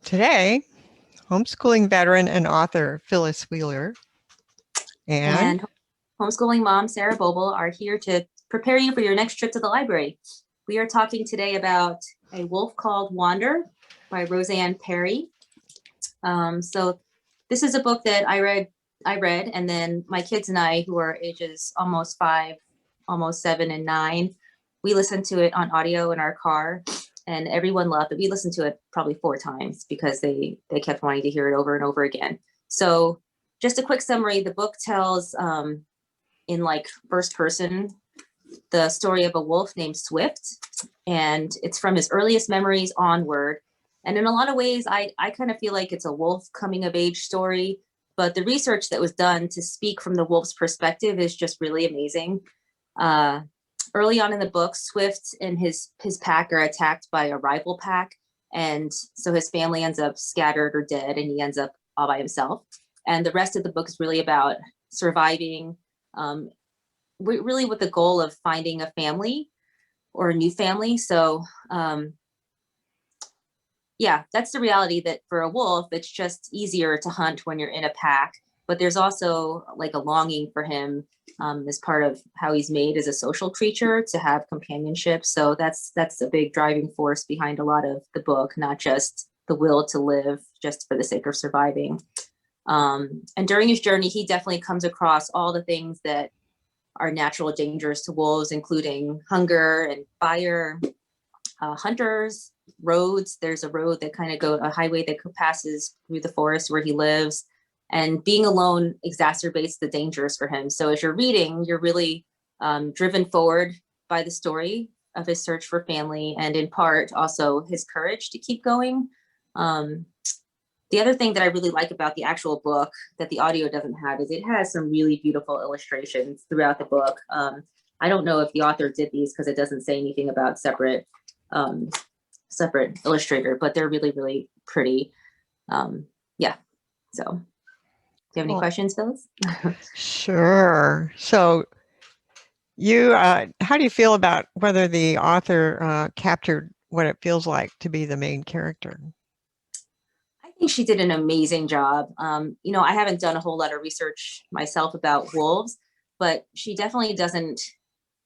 Today, homeschooling veteran and author Phyllis Wheeler and and homeschooling mom Sarah Boble are here to prepare you for your next trip to the library. We are talking today about A Wolf Called Wander by Rosanne Parry. So this is a book that I read, and then my kids and I, who are ages almost 5, almost 7 and 9, we listened to it on audio in our car, and everyone loved it. We listened to it probably 4 times because they kept wanting to hear it over and over again. So just a quick summary, the book tells in like first person the story of a wolf named Swift, and it's from his earliest memories onward. And in a lot of ways, I kind of feel like it's a wolf coming of age story, but the research that was done to speak from the wolf's perspective is just really amazing. Early on in the book, Swift and his pack are attacked by a rival pack, and so his family ends up scattered or dead, and he ends up all by himself. And the rest of the book is really about surviving, really with the goal of finding a family or a new family. So yeah, that's the reality, that for a wolf, it's just easier to hunt when you're in a pack. But there's also like a longing for him as part of how he's made as a social creature to have companionship. So that's a big driving force behind a lot of the book, not just the will to live just for the sake of surviving. And during his journey, he definitely comes across all the things that are natural dangers to wolves, including hunger and fire, hunters, roads. There's a road that a highway that passes through the forest where he lives. And being alone exacerbates the dangers for him. So as you're reading, you're really driven forward by the story of his search for family, and in part also his courage to keep going. The other thing that I really like about the actual book that the audio doesn't have is it has some really beautiful illustrations throughout the book. I don't know if the author did these because it doesn't say anything about separate illustrator, but they're really, really pretty. Yeah. So do you have any questions, Phyllis? Sure. So how do you feel about whether the author captured what it feels like to be the main character? I think she did an amazing job. I haven't done a whole lot of research myself about wolves, but she definitely doesn't.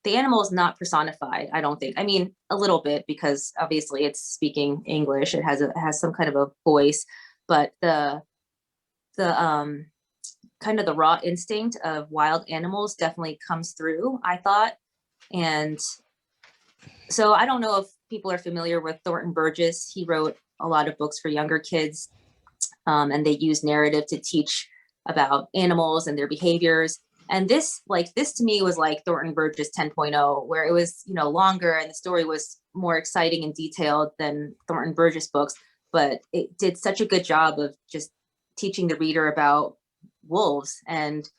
The animal is not personified, I don't think. I mean, a little bit, because obviously it's speaking English. It has some kind of a voice, but the kind of the raw instinct of wild animals definitely comes through, I thought. And so I don't know if people are familiar with Thornton Burgess. He wrote a lot of books for younger kids, and they use narrative to teach about animals and their behaviors. And this to me was like Thornton Burgess 10.0, where it was, longer and the story was more exciting and detailed than Thornton Burgess books, but it did such a good job of just teaching the reader about wolves and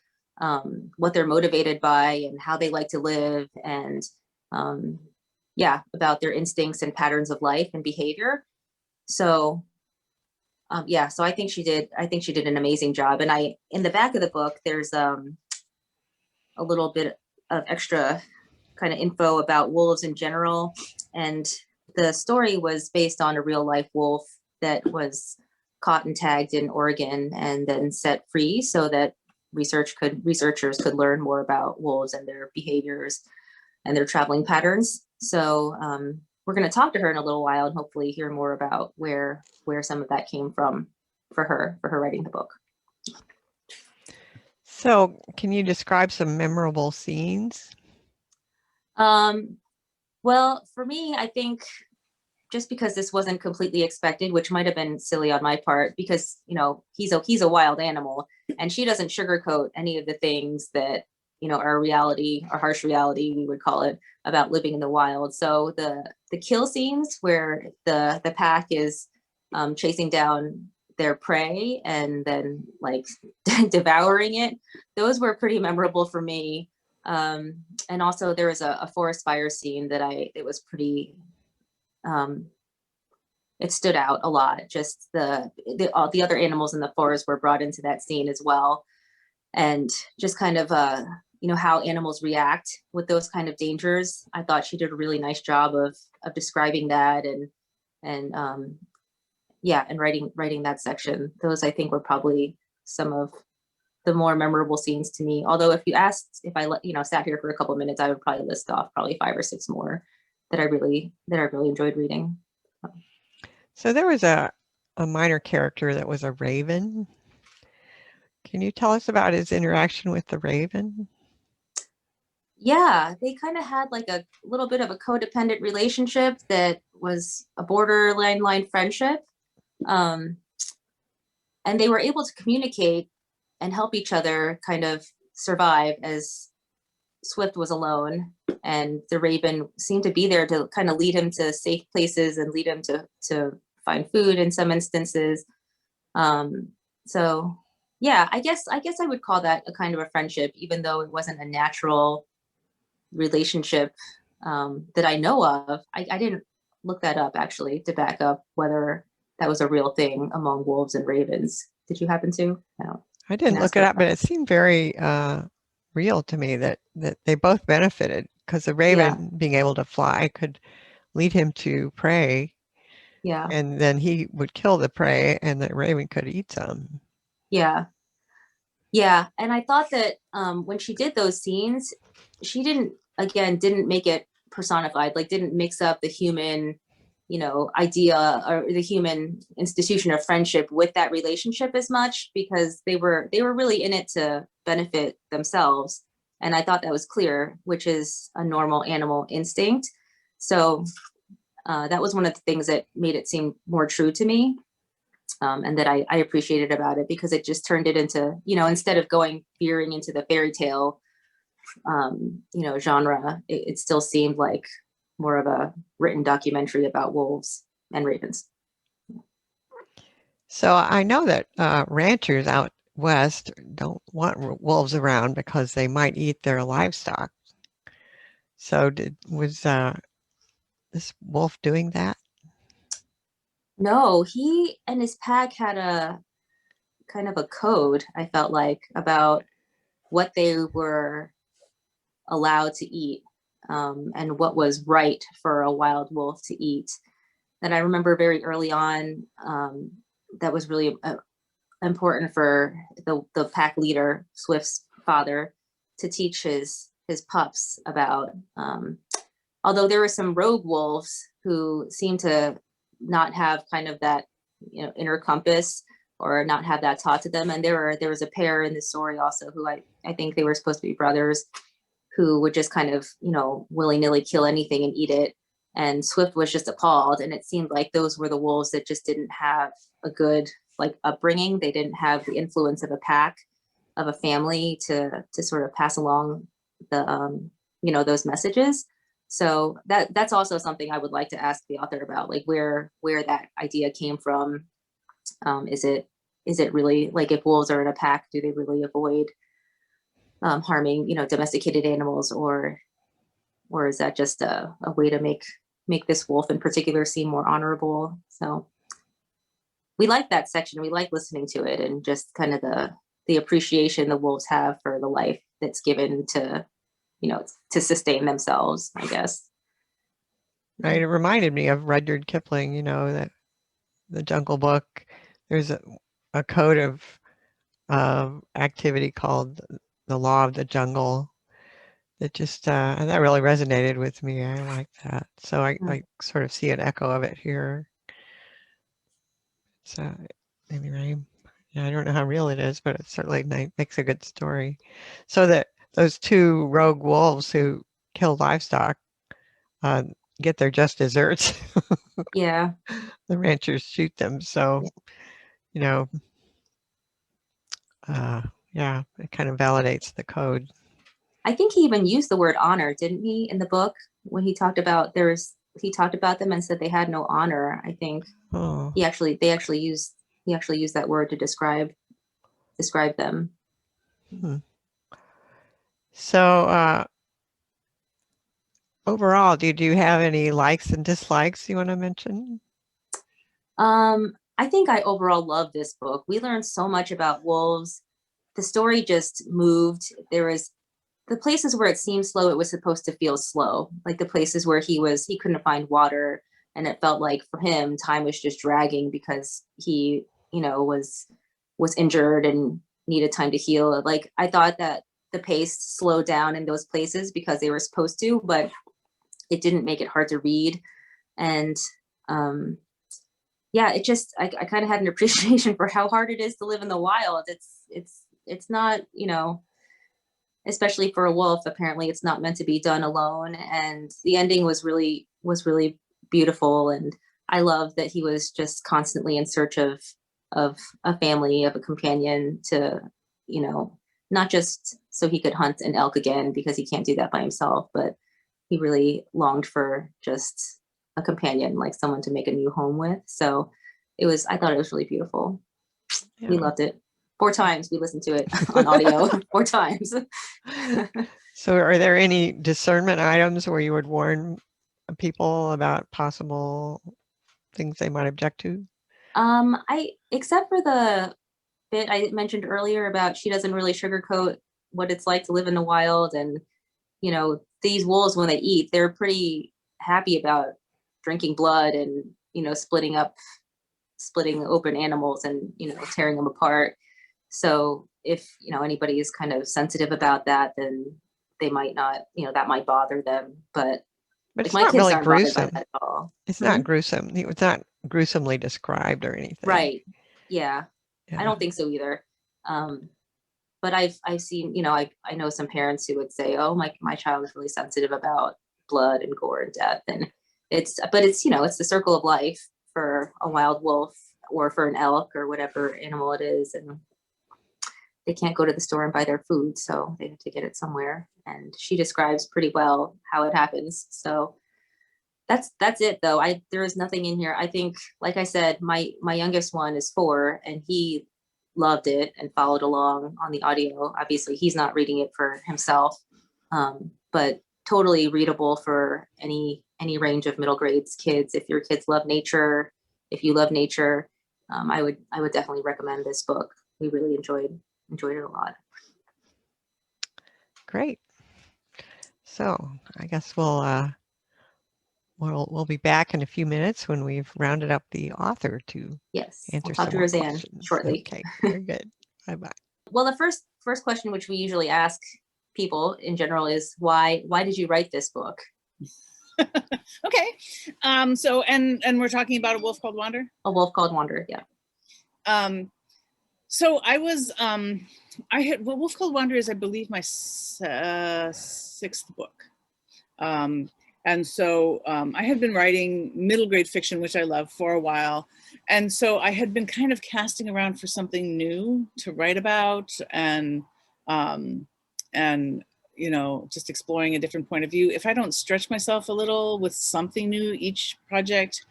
what they're motivated by and how they like to live, and about their instincts and patterns of life and behavior. So so I think she did an amazing job. And in the back of the book, there's a little bit of extra kind of info about wolves in general. And the story was based on a real life wolf that was caught and tagged in Oregon and then set free so that researchers could learn more about wolves and their behaviors and their traveling patterns. So we're going to talk to her in a little while and hopefully hear more about where some of that came from for her writing the book. So can you describe some memorable scenes? Well, for me, I think just because this wasn't completely expected, which might have been silly on my part, because he's a wild animal, and she doesn't sugarcoat any of the things that are reality, or harsh reality we would call it, about living in the wild. So the kill scenes where the pack is chasing down their prey and then like devouring it, those were pretty memorable for me. And also there was a forest fire scene that it was pretty it stood out a lot. Just all the other animals in the forest were brought into that scene as well, and just kind of how animals react with those kind of dangers. I thought she did a really nice job of describing that, and yeah, and writing that section. Those I think were probably some of the more memorable scenes to me. Although if you asked if I sat here for a couple of minutes, I would probably list off probably 5 or 6 more that I really enjoyed reading. So there was a minor character that was a raven. Can you tell us about his interaction with the raven? Yeah, they kind of had like a little bit of a codependent relationship that was a borderline line friendship. Um, and they were able to communicate and help each other kind of survive as Swift was alone, and the raven seemed to be there to kind of lead him to safe places and lead him to find food in some instances. So yeah, I guess I would call that a kind of a friendship, even though it wasn't a natural relationship that I know of. I didn't look that up actually to back up whether that was a real thing among wolves and ravens. Did you happen to? No. I didn't look it up, but it seemed very real to me that they both benefited because the raven being able to fly could lead him to prey. Yeah. And then he would kill the prey and the raven could eat some. Yeah. Yeah. And I thought that when she did those scenes, she didn't make it personified, like didn't mix up the human, idea or the human institution of friendship with that relationship as much, because they were really in it to benefit themselves. And I thought that was clear, which is a normal animal instinct. So that was one of the things that made it seem more true to me. And that I appreciated about it, because it just turned it into, instead of going veering into the fairy tale, genre, it still seemed like more of a written documentary about wolves and ravens. So I know that ranchers out west don't want wolves around because they might eat their livestock. So was this wolf doing that? No, he and his pack had a kind of a code, I felt like, about what they were allowed to eat, and what was right for a wild wolf to eat. And I remember very early on, that was really important for the pack leader, Swift's father, to teach his pups about. Although there were some rogue wolves who seemed to not have kind of that inner compass, or not have that taught to them. And there was a pair in the story also who I think they were supposed to be brothers, who would just kind of willy-nilly kill anything and eat it. And Swift was just appalled, and it seemed like those were the wolves that just didn't have a good upbringing. They didn't have the influence of a pack, of a family to sort of pass along the those messages. So that's also something I would like to ask the author about, like where that idea came from. Is it really, like, if wolves are in a pack, do they really avoid harming domesticated animals, or is that just a way to make this wolf in particular seem more honorable? So we like that section. We like listening to it, and just kind of the appreciation the wolves have for the life that's given to to sustain themselves, I guess. Right. It reminded me of Rudyard Kipling, that the Jungle Book. There's a code of activity called the Law of the Jungle. That just that really resonated with me. I like that. So I sort of see an echo of it here. So maybe right. Yeah, I don't know how real it is, but it certainly makes a good story. So that those two rogue wolves who kill livestock get their just desserts. Yeah. The ranchers shoot them. So, you know, yeah, it kind of validates the code. I think he even used the word honor, didn't he, in the book, when he talked about he talked about them and said they had no honor. I think Oh. he actually used that word to describe them. Hmm. So overall, do you have any likes and dislikes you want to mention? I think I overall love this book. We learned so much about wolves. The story just moved. There was the places where it seemed slow, it was supposed to feel slow. Like the places where he couldn't find water And it felt like for him, time was just dragging because he, was injured and needed time to heal. Like, I thought that the pace slowed down in those places because they were supposed to, but it didn't make it hard to read. And yeah, it just, I kind of had an appreciation for how hard it is to live in the wild. It's not, especially for a wolf, apparently it's not meant to be done alone. And the ending was really beautiful. And I love that he was just constantly in search of a family, of a companion to, not just so he could hunt an elk again, because he can't do that by himself, but he really longed for just a companion, like someone to make a new home with. So I thought it was really beautiful. Yeah. We loved it. 4 times we listened to it on audio. 4 times. So are there any discernment items where you would warn people about possible things they might object to? Except for the bit I mentioned earlier about she doesn't really sugarcoat what it's like to live in the wild. And, these wolves, when they eat, they're pretty happy about drinking blood and, splitting open animals and, tearing them apart. So if, anybody is kind of sensitive about that, then they might not, that might bother them. But like, it's my not kids really aren't bothered by gruesome. that at all. It's not gruesome. It's not gruesomely described or anything. Right. Yeah. Yeah. I don't think so either. But I've seen, I know some parents who would say, oh, my child is really sensitive about blood and gore and death. And it's the circle of life for a wild wolf or for an elk or whatever animal it is. And they can't go to the store and buy their food, so they have to get it somewhere. And she describes pretty well how it happens. So that's it though. There is nothing in here. I think, like I said, my youngest one is 4 and he loved it and followed along on the audio. Obviously he's not reading it for himself, but totally readable for any range of middle grades kids. If your kids love nature, if you love nature, I would definitely recommend this book. We really enjoyed it a lot. Great. So I guess we'll be back in a few minutes when we've rounded up the author to Yes, answer we'll talk some to more Rosanne questions. shortly. Okay, very good. Bye-bye. Well, the first question, which we usually ask people in general, is why did you write this book? Okay. So and we're talking about A Wolf Called Wander? A Wolf Called Wander, yeah. So I was Wolf Called Wander is, I believe, my 6th book. And so I had been writing middle grade fiction, which I love, for a while. And so I had been kind of casting around for something new to write about and just exploring a different point of view. If I don't stretch myself a little with something new each project,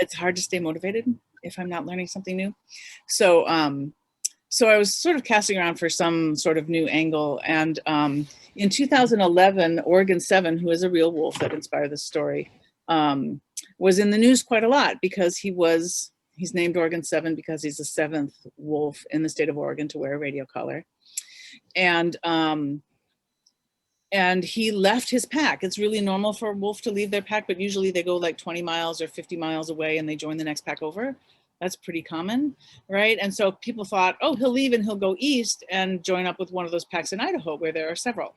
it's hard to stay motivated if I'm not learning something new. So I was sort of casting around for some sort of new angle. And in 2011, Oregon 7, who is a real wolf that inspired this story, was in the news quite a lot because he's named Oregon 7 because he's the 7th wolf in the state of Oregon to wear a radio collar. And he left his pack. It's really normal for a wolf to leave their pack, but usually they go like 20 miles or 50 miles away and they join the next pack over. That's pretty common, right? And so people thought, oh, he'll leave and he'll go east and join up with one of those packs in Idaho where there are several.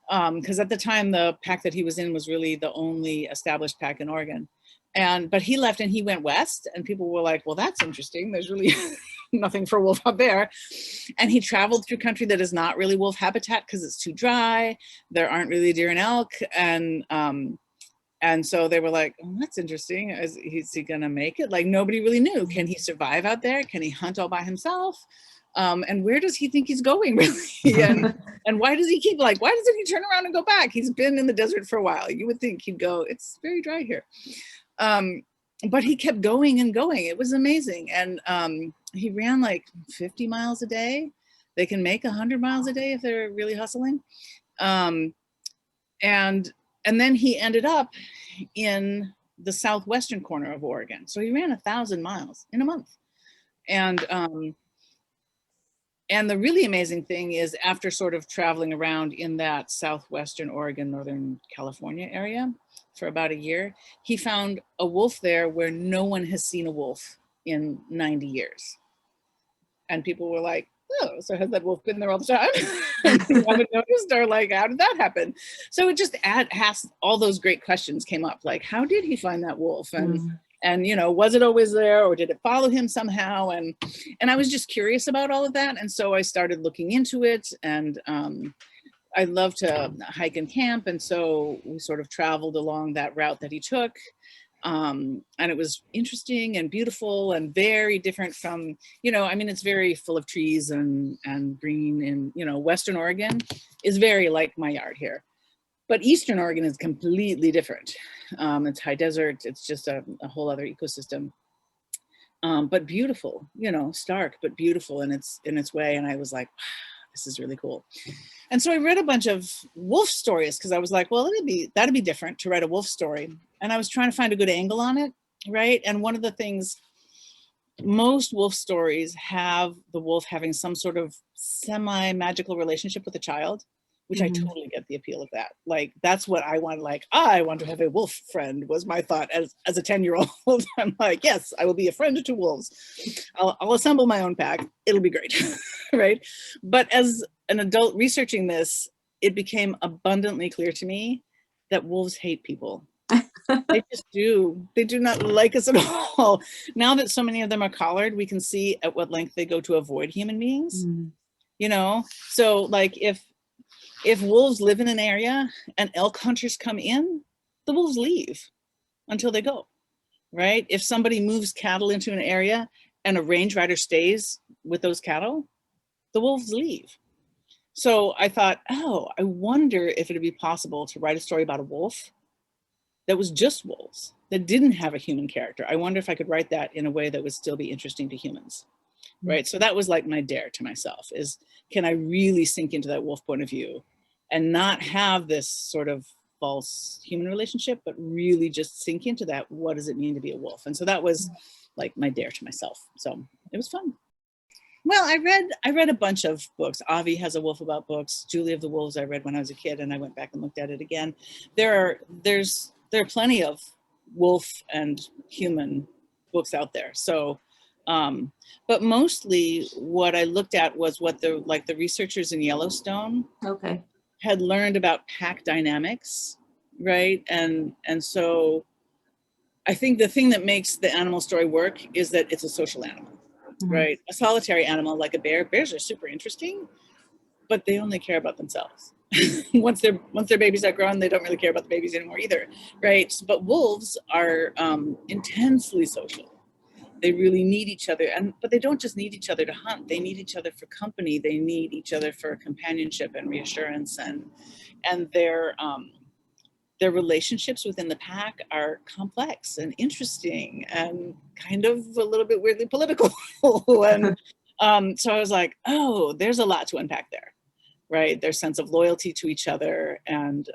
Because at the time, the pack that he was in was really the only established pack in Oregon. But he left and he went west, and people were like, well, that's interesting. There's really nothing for wolf out there. And he traveled through country that is not really wolf habitat because it's too dry. There aren't really deer and elk. And so they were like, oh, that's interesting. Is he gonna make it? Like, nobody really knew. Can he survive out there? Can he hunt all by himself? And where does he think he's going, really? And why doesn't he turn around and go back? He's been in the desert for a while. You would think he'd go, it's very dry here. But he kept going and going. It was amazing. And he ran like 50 miles a day. They can make 100 miles a day if they're really hustling. And then he ended up in the southwestern corner of Oregon. So he ran 1,000 miles in a month. And the really amazing thing is, after sort of traveling around in that southwestern Oregon, Northern California area for about a year, he found a wolf there where no one has seen a wolf in 90 years. And people were like, oh, so has that wolf been there all the time? And you haven't noticed? Or like, how did that happen? So it just has all those great questions came up, like, how did he find that wolf? And you know, was it always there, or did it follow him somehow? And I was just curious about all of that. And so I started looking into it, and I love to hike and camp. And so we sort of traveled along that route that he took. And it was interesting and beautiful and very different from, you know, I mean, it's very full of trees and green, and, you know, Western Oregon is very like my yard here. But Eastern Oregon is completely different. It's high desert. It's just a whole other ecosystem. But beautiful, you know, stark, but beautiful in its way. And I was like, wow, this is really cool. And so I read a bunch of wolf stories, because I was like, well, that'd be different to write a wolf story. And I was trying to find a good angle on it, right? And one of the things, most wolf stories have the wolf having some sort of semi-magical relationship with a child, which I totally get the appeal of that. Like, that's what I want. Like, I want to have a wolf friend, was my thought as a 10-year-old. I'm like, yes, I will be a friend to wolves. I'll assemble my own pack. It'll be great, right? But as an adult researching this, it became abundantly clear to me that wolves hate people. They just do. They do not like us at all. Now that so many of them are collared, we can see at what length they go to avoid human beings. You know, so like if wolves live in an area and elk hunters come in, the wolves leave until they go, right? If somebody moves cattle into an area and a range rider stays with those cattle, the wolves leave. So I thought, oh, I wonder if it'd be possible to write a story about a wolf that was just wolves, that didn't have a human character. I wonder if I could write that in a way that would still be interesting to humans, right? So that was like my dare to myself, is, can I really sink into that wolf point of view and not have this sort of false human relationship, but really just sink into that, what does it mean to be a wolf? And so that was like my dare to myself. So it was fun. Well, I read a bunch of books. Avi has a Wolf About books. Julie of the Wolves I read when I was a kid, and I went back and looked at it again. There are plenty of wolf and human books out there. So, but mostly what I looked at was what the researchers in Yellowstone had learned about pack dynamics, right? And so I think the thing that makes the animal story work is that it's a social animal, right? A solitary animal like a bear. Bears are super interesting, but they only care about themselves. Once their babies are grown, they don't really care about the babies anymore either, right? But wolves are intensely social. They really need each other, but they don't just need each other to hunt. They need each other for company. They need each other for companionship and reassurance, and their relationships within the pack are complex and interesting and kind of a little bit weirdly political. And so I was like, oh, there's a lot to unpack there, right? Their sense of loyalty to each other. And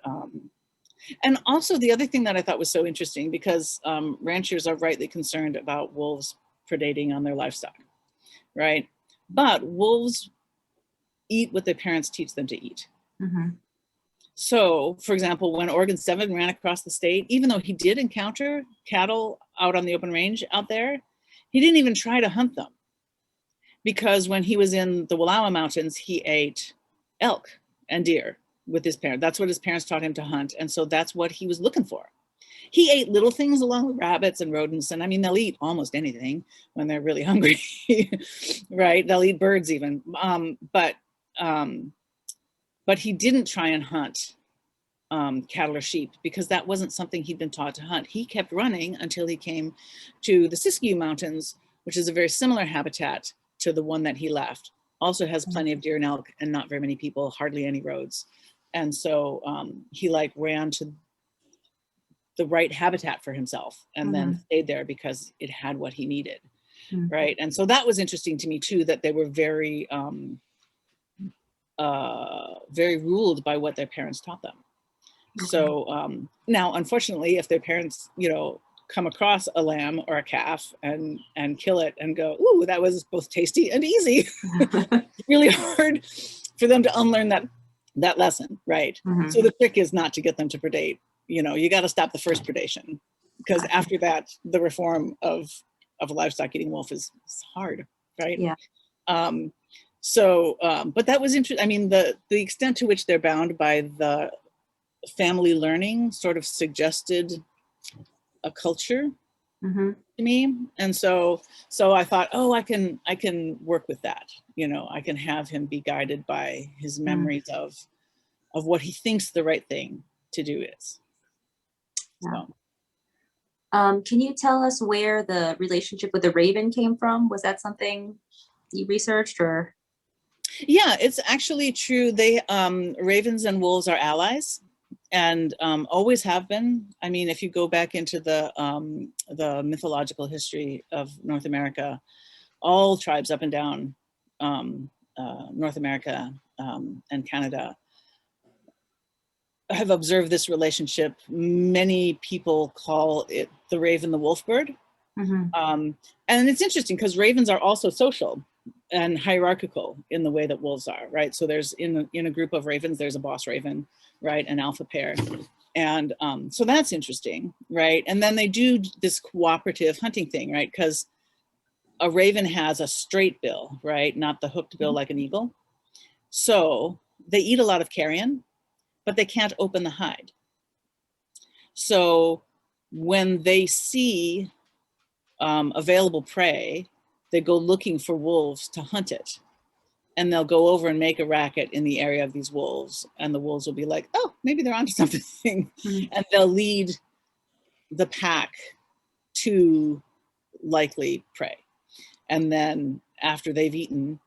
also the other thing that I thought was so interesting, because ranchers are rightly concerned about wolves predating on their livestock, right? But wolves eat what their parents teach them to eat. So, for example, when Oregon 7 ran across the state, even though he did encounter cattle out on the open range out there, he didn't even try to hunt them. Because when he was in the Wallowa Mountains, he ate elk and deer with his parents. That's what his parents taught him to hunt. And so that's what he was looking for. He ate little things along with rabbits and rodents. And I mean, they'll eat almost anything when they're really hungry, right? They'll eat birds even. But he didn't try and hunt cattle or sheep, because that wasn't something he'd been taught to hunt. He kept running until he came to the Siskiyou Mountains, which is a very similar habitat to the one that he left. Also has plenty of deer and elk and not very many people, hardly any roads. And so he like ran to the right habitat for himself and then stayed there because it had what he needed, right? And so that was interesting to me too, that they were very, very ruled by what their parents taught them. So now, unfortunately, if their parents, you know, come across a lamb or a calf and kill it and go, ooh, that was both tasty and easy, it's really hard for them to unlearn that lesson, right? So the trick is not to get them to predate you know, you got to stop the first predation, because after that, the reform of a livestock eating wolf is hard, right? Yeah. But that was interesting. I mean, the extent to which they're bound by the family learning sort of suggested a culture Mm-hmm. to me. And so I thought, oh, I can work with that. You know, I can have him be guided by his memories of what he thinks the right thing to do is. Yeah. So. Can you tell us where the relationship with the raven came from? Was that something you researched, or? Yeah, it's actually true. They ravens and wolves are allies, and always have been. I mean, if you go back into the mythological history of North America, all tribes up and down North America and Canada have observed this relationship. Many people call it the raven, the wolf bird. And it's interesting because ravens are also social and hierarchical in the way that wolves are, right? So there's in a group of ravens, there's a boss raven, right? An alpha pair. And so that's interesting, right? And then they do this cooperative hunting thing, right? Because a raven has a straight bill, right? Not the hooked bill like an eagle. So they eat a lot of carrion, but they can't open the hide. So when they see available prey, they go looking for wolves to hunt it. And they'll go over and make a racket in the area of these wolves. And the wolves will be like, oh, maybe they're onto something. And they'll lead the pack to likely prey. And then after they've eaten,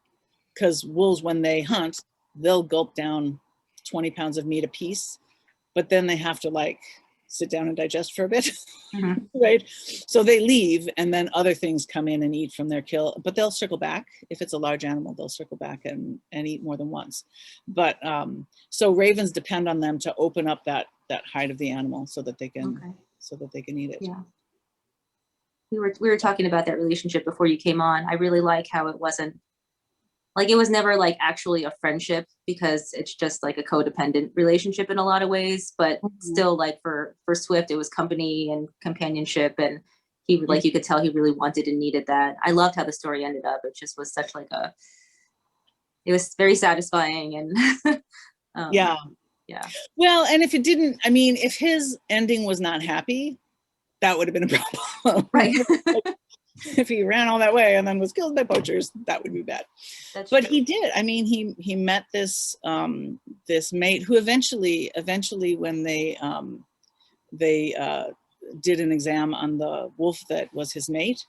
because wolves, when they hunt, they'll gulp down 20 pounds of meat a piece, but then they have to like sit down and digest for a bit, right? So they leave, and then other things come in and eat from their kill, but they'll circle back. If it's a large animal, they'll circle back and eat more than once. But so ravens depend on them to open up that hide of the animal so that they can eat it. Yeah. We were talking about that relationship before you came on. I really like how it wasn't like, it was never like actually a friendship, because it's just like a codependent relationship in a lot of ways, but still, like for Swift, it was company and companionship, and he like, you could tell he really wanted and needed that. I loved how the story ended up. It just was such like it was very satisfying, and yeah. Well, and if it didn't, I mean, if his ending was not happy, that would have been a problem. Right. If he ran all that way and then was killed by poachers, that would be bad. But he did. I mean, he met this this mate who eventually when they did an exam on the wolf that was his mate,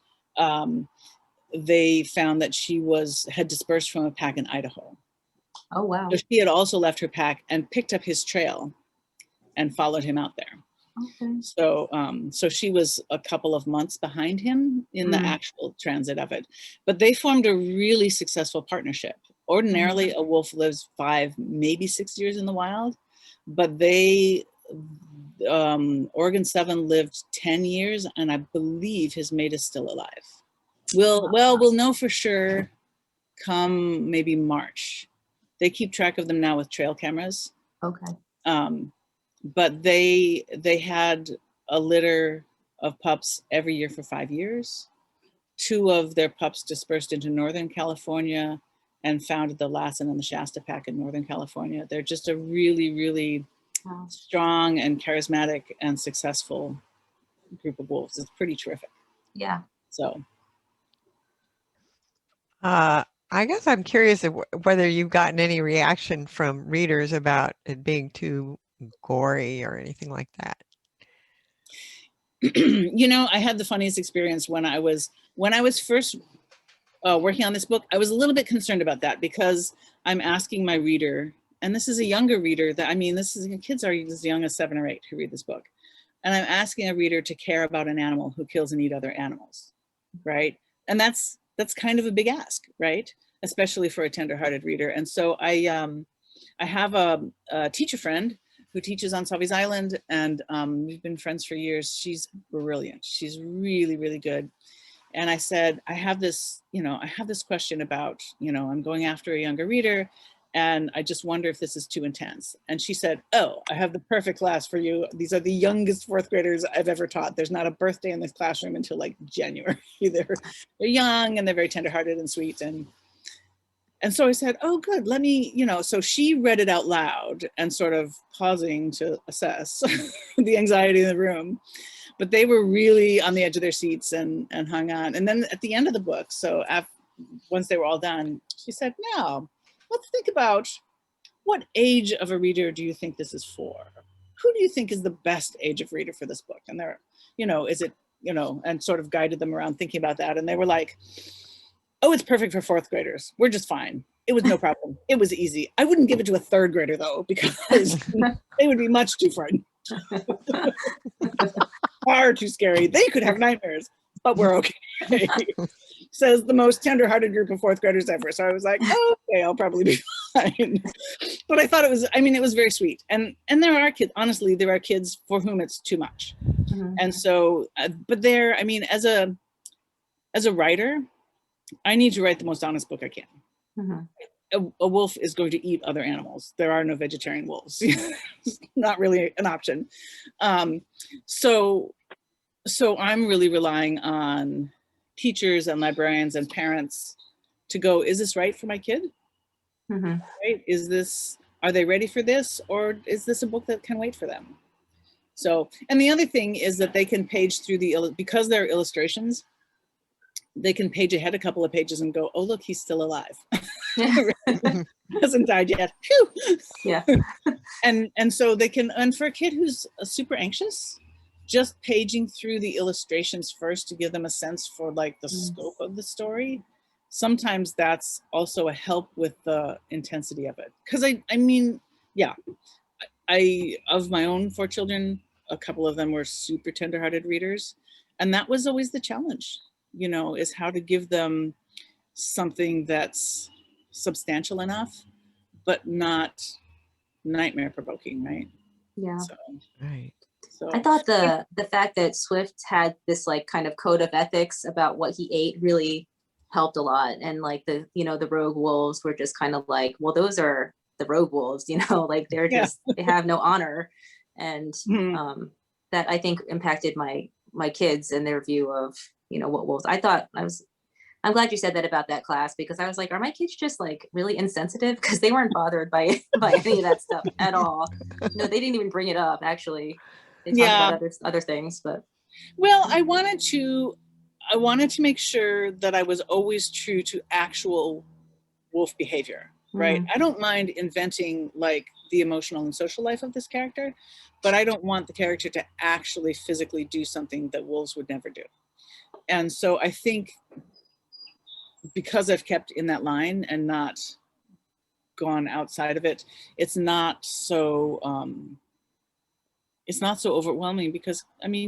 they found that she had dispersed from a pack in Idaho. Oh wow. So she had also left her pack and picked up his trail and followed him out there. Okay. So she was a couple of months behind him in the actual transit of it, but they formed a really successful partnership. Ordinarily, a wolf lives 5, maybe 6 years in the wild, but Oregon 7 lived 10 years, and I believe his mate is still alive. We'll know for sure come maybe March. They keep track of them now with trail cameras. Okay. But they had a litter of pups every year for 5 years. 2 of their pups dispersed into Northern California and founded the Lassen and the Shasta pack in Northern California. They're just a really, really strong and charismatic and successful group of wolves. It's pretty terrific. Yeah. So. I guess I'm curious whether you've gotten any reaction from readers about it being too gory or anything like that. You know, I had the funniest experience when I was first working on this book. I was a little bit concerned about that, because I'm asking my reader, and this is a younger reader, that, I mean, kids are as young as 7 or 8 who read this book. And I'm asking a reader to care about an animal who kills and eats other animals, right? And that's kind of a big ask, right? Especially for a tender-hearted reader. And so I have a teacher friend who teaches on Sauvie's Island, and we've been friends for years. She's brilliant. She's really, really good. And I said, I have this question about, I'm going after a younger reader, And I just wonder if this is too intense. And she said, oh, I have the perfect class for you. These are the youngest fourth graders I've ever taught. There's not a birthday in this classroom until like January. they're young and they're very tenderhearted and sweet. And so I said, oh, good, let me, so she read it out loud and sort of pausing to assess the anxiety in the room. But they were really on the edge of their seats and hung on. And then at the end of the book, so once they were all done, she said, now, let's think about what age of a reader do you think this is for? Who do you think is the best age of reader for this book? And they're, is it, and sort of guided them around thinking about that. And they were like, oh, it's perfect for fourth graders. We're just fine. It was no problem. It was easy. I wouldn't give it to a third grader though, because they would be much too frightened. Far too scary. They could have nightmares, but we're okay. Says the most tender-hearted group of fourth graders ever. So I was like, oh, okay, I'll probably be fine. But I thought it was very sweet. And there are kids, honestly, there are kids for whom it's too much. Mm-hmm. And so, but as a writer, I need to write the most honest book I can. Mm-hmm. A wolf is going to eat other animals. There are no vegetarian wolves. It's not really an option. So I'm really relying on teachers and librarians and parents to go, is this right for my kid? Mm-hmm. Right? Are they ready for this? Or is this a book that can wait for them? So, and the other thing is that they can page through because they're illustrations, they can page ahead a couple of pages and go, oh, look, he's still alive. Hasn't died yet. Phew. Yeah. and so they can, and for a kid who's super anxious, just paging through the illustrations first to give them a sense for like the scope of the story. Sometimes that's also a help with the intensity of it. Because of my own 4 children, a couple of them were super tenderhearted readers. And that was always the challenge, is how to give them something that's substantial enough, but not nightmare provoking, right? Yeah. So, right. So I thought the fact that Swift had this like kind of code of ethics about what he ate really helped a lot. And like the rogue wolves were just kind of like, well, those are the rogue wolves, like they're just, they have no honor. And that I think impacted my kids and their view of, what wolves. I'm glad you said that about that class, because I was like, are my kids just like really insensitive? Because they weren't bothered by any of that stuff at all. No, they didn't even bring it up, actually. They talked about other things, but. Well, I wanted to make sure that I was always true to actual wolf behavior, right? Mm-hmm. I don't mind inventing like the emotional and social life of this character, but I don't want the character to actually physically do something that wolves would never do. And so I think because I've kept in that line and not gone outside of it, it's not so overwhelming, because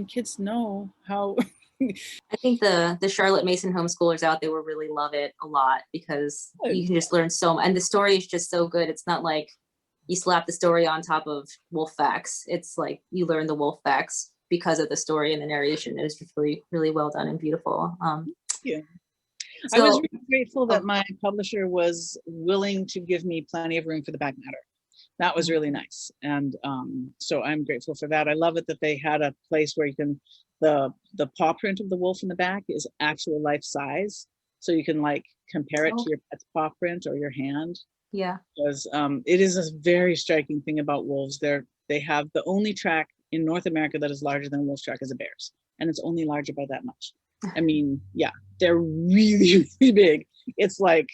kids know how. I think the Charlotte Mason homeschoolers out there will really love it a lot, because you can just learn so much, and the story is just so good. It's not like you slap the story on top of wolf facts. It's like you learn the wolf facts because of the story and the narration. It was just really, really well done and beautiful. Yeah. So, I was really grateful that my publisher was willing to give me plenty of room for the back matter. That was really nice. And so I'm grateful for that. I love it that they had a place where you can, the paw print of the wolf in the back is actual life size. So you can like compare it to your pet's paw print or your hand. Yeah. Because it is a very striking thing about wolves. They have the only track in North America that is larger than a wolf's track is a bear's. And it's only larger by that much. They're really, really big. It's like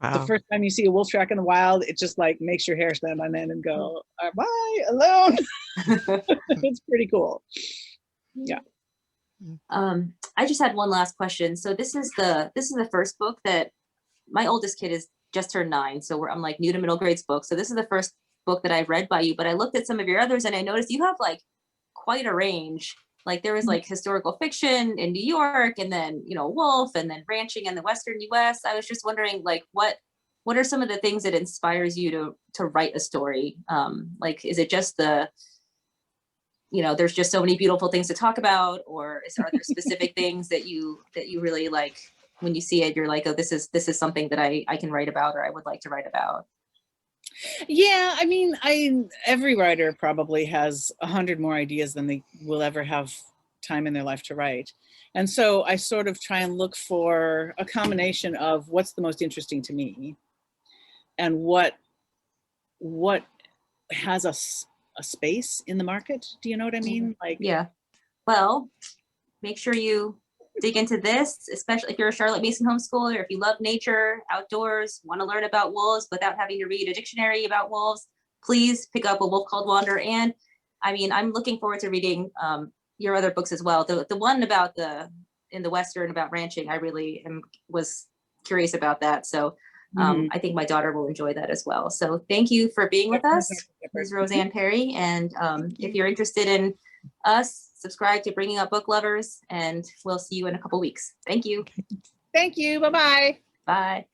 the first time you see a wolf track in the wild, it just like makes your hair stand on end and go, am I alone? It's pretty cool. Yeah. I just had one last question. So this is the first book that my oldest kid is just turned 9. So I'm like new to middle grades book. So this is the first book that I've read by you, but I looked at some of your others and I noticed you have like quite a range. Like there was like historical fiction in New York, and then, wolf, and then ranching in the Western US. I was just wondering, like, what are some of the things that inspires you to write a story? Like, is it just there's just so many beautiful things to talk about, or are there specific things that you really like when you see it, you're like, oh, this is something that I can write about, or I would like to write about? Yeah, I mean, every writer probably has 100 more ideas than they will ever have time in their life to write. And so I sort of try and look for a combination of what's the most interesting to me and what has a space in the market. Do you know what I mean? Like, Yeah. Well, make sure you dig into this, especially if you're a Charlotte Mason homeschooler, if you love nature, outdoors, want to learn about wolves without having to read a dictionary about wolves, please pick up A Wolf Called Wander. And I mean, I'm looking forward to reading your other books as well. The one about in the Western about ranching, I really was curious about that. So I think my daughter will enjoy that as well. So thank you for being with us. This is Rosanne Parry. And if you're interested in us, subscribe to Bringing Up Book Lovers, and we'll see you in a couple weeks. Thank you. thank you. Bye-bye. Bye.